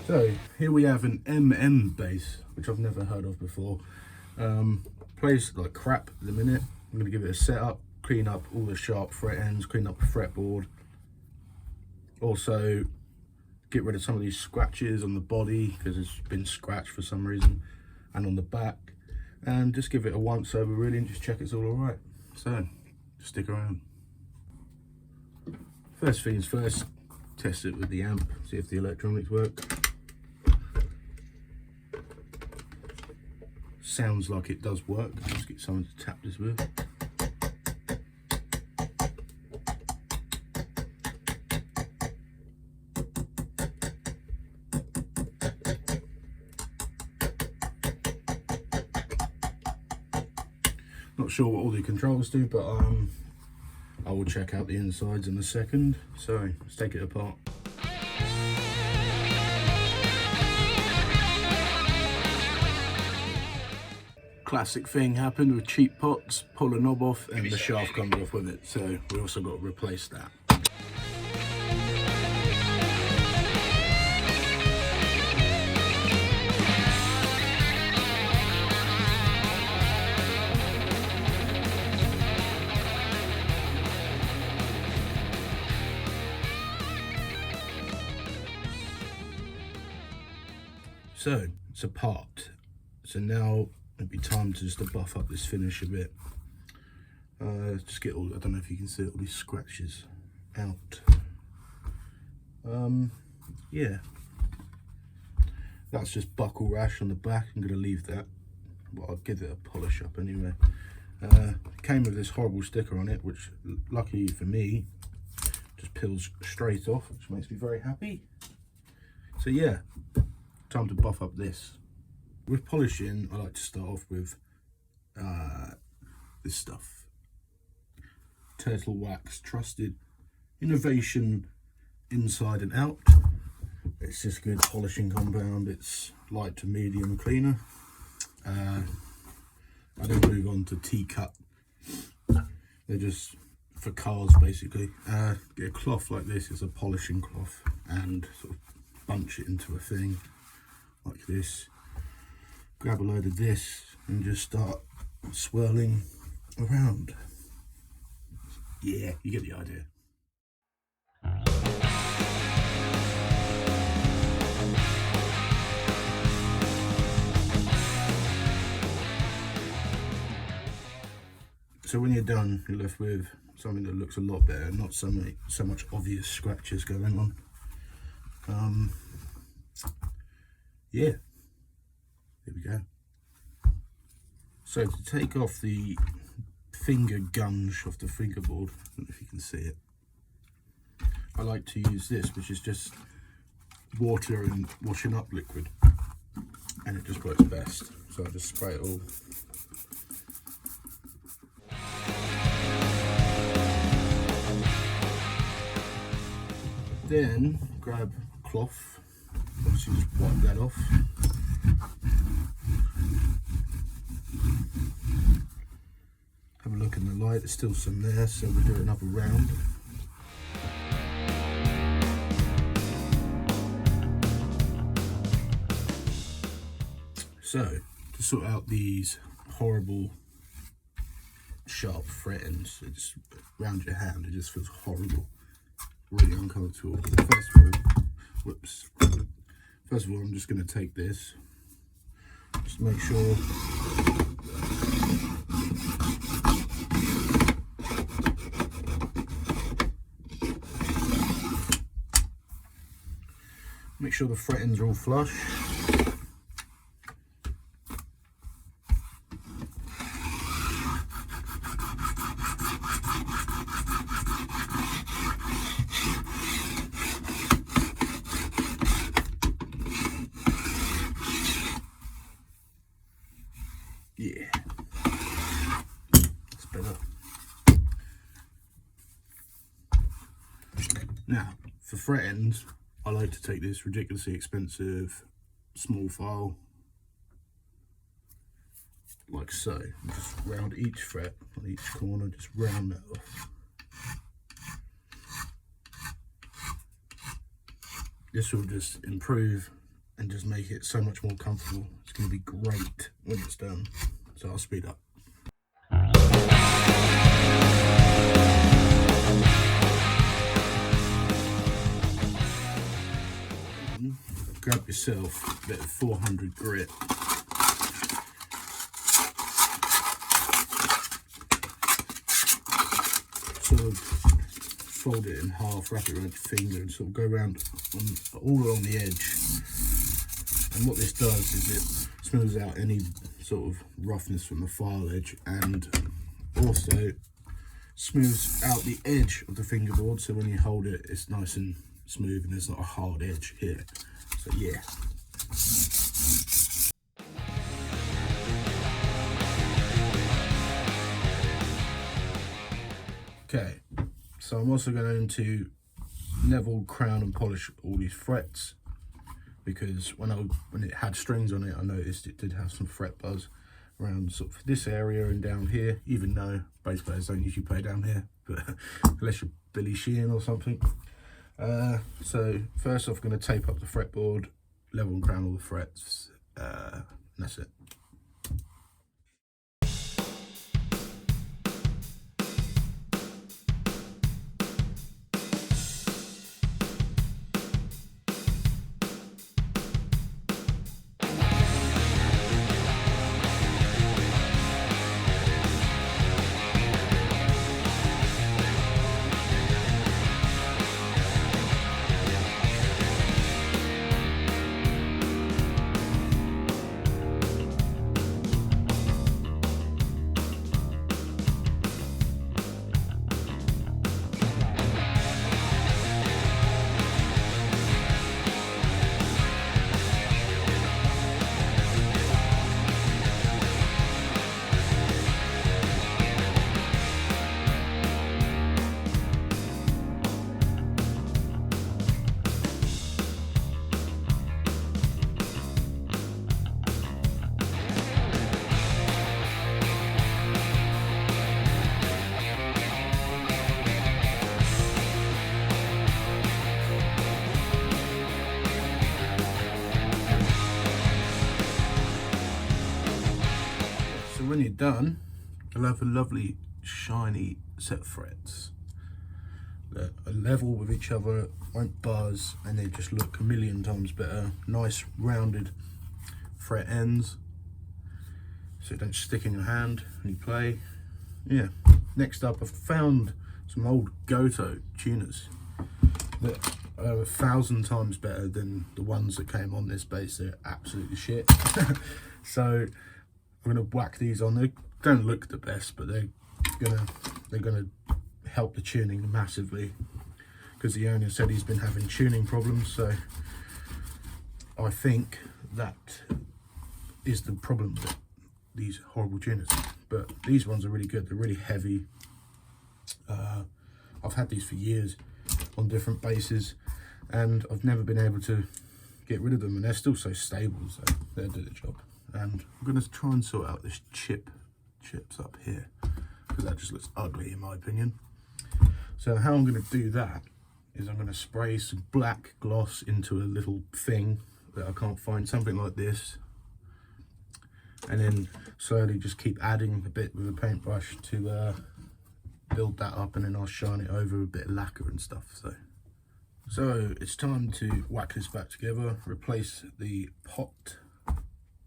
So here we have an bass, which I've never heard of before. Plays like crap at the minute. I'm going to give it a setup, clean up all the sharp fret ends, clean up the fretboard. Also get rid of some of these scratches on the body because it's been scratched for some reason, and on the back, and just give it a once over really and just check it's all alright. So stick around. First things first, test it with the amp, see if the electronics work. Sounds like it does work. Let's get someone to tap this with. Not sure what all the controls do, but I will check out the insides in a second. So let's take it apart. Classic thing happened with cheap pots, pull a knob off and the shaft comes off with it, so we also got to replace that. So it's apart, so now it'd be time to just buff up this finish a bit. Just get all, I don't know if you can see all these scratches out. Yeah, that's just buckle rash on the back. I'm going to leave that, but I'll give it a polish up anyway. It came with this horrible sticker on it, which lucky for me just peels straight off, which makes me very happy. So yeah, time to buff up this. With polishing, I like to start off with this stuff. Turtle Wax, trusted innovation inside and out. It's just good polishing compound. It's light to medium cleaner. I then move on to T-cut. They're just for cars basically. Get a cloth like this, it's a polishing cloth, and sort of bunch it into a thing like this. Grab a load of this and just start swirling around. Yeah, you get the idea. So when you're done, you're left with something that looks a lot better, not so much obvious scratches going on. Yeah. Here we go. So to take off the finger gunge off the fingerboard, I don't know if you can see it, I like to use this, which is just water and washing up liquid, and it just works best. So I just spray it all. Then grab a cloth, obviously just wipe that off. Have a look in the light, there's still some there, so we'll do another round. So, to sort out these horrible sharp fret ends, it's around your hand, it just feels horrible, really uncomfortable. First of all, I'm just going to take this, just make sure the fret ends are all flush. Yeah, that's better. Now, for fret ends, I like to take this ridiculously expensive small file, like so, and just round each fret on each corner, just round that off. This will just improve and just make it so much more comfortable. It's going to be great when it's done. So I'll speed up. Grab yourself a bit of 400 grit. Sort of fold it in half, wrap it around your finger, and sort of go around all along the edge. And what this does is it smooths out any sort of roughness from the file edge, and also smooths out the edge of the fingerboard, so when you hold it, it's nice and smooth and there's not a hard edge here. So yeah. Okay, so I'm also going to level, crown and polish all these frets, because when it had strings on it, I noticed it did have some fret buzz around sort of this area and down here, even though bass players don't usually play down here, but unless you're Billy Sheehan or something. So first off, I'm going to tape up the fretboard, level and crown all the frets, and that's it. When you're done, you'll have a lovely shiny set of frets that are level with each other, won't buzz, and they just look a million times better. Nice rounded fret ends, so they don't stick in your hand when you play. Yeah. Next up, I've found some old Goto tuners that are 1,000 times better than the ones that came on this bass. They're absolutely shit. So I'm gonna whack these on. They don't look the best, but they're gonna help the tuning massively, because the owner said he's been having tuning problems. So I think that is the problem with these horrible tuners. But these ones are really good. They're really heavy. I've had these for years on different basses, and I've never been able to get rid of them, and they're still so stable, so they'll do the job. And I'm going to try and sort out this chips up here, because that just looks ugly in my opinion. So how I'm going to do that is I'm going to spray some black gloss into a little thing that I can't find, something like this, and then slowly just keep adding a bit with a paintbrush to build that up, and then I'll shine it over a bit of lacquer and stuff. So it's time to whack this back together, replace the pot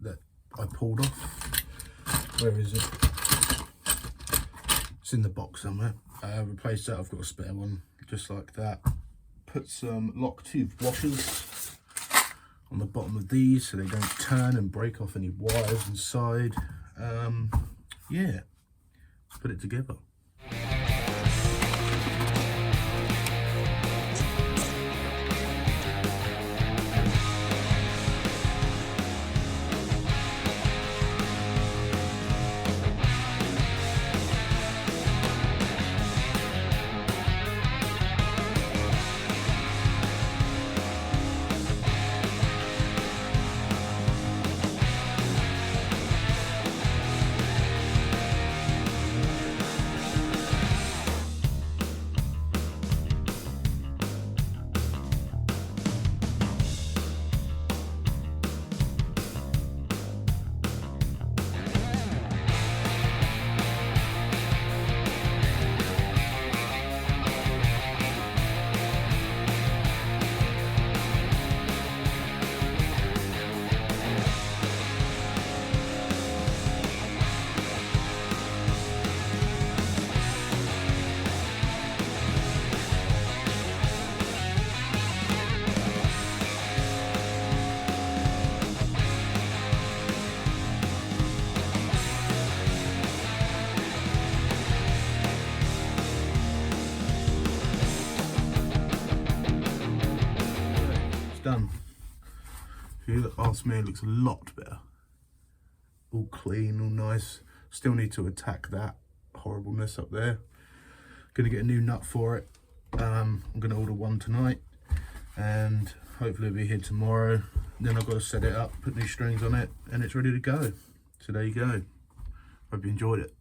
that I pulled off. Where is it? It's in the box somewhere. Replace that. I've got a spare one just like that. Put some lock tube washers on the bottom of these so they don't turn and break off any wires inside. Yeah, let's put it together. done. If you ask me, it looks a lot better. All clean, all nice. Still need to attack that horribleness up there. Gonna get a new nut for it. I'm gonna order one tonight and hopefully it'll be here tomorrow. Then I've got to set it up, put new strings on it, and it's ready to go. So there you go. Hope you enjoyed it.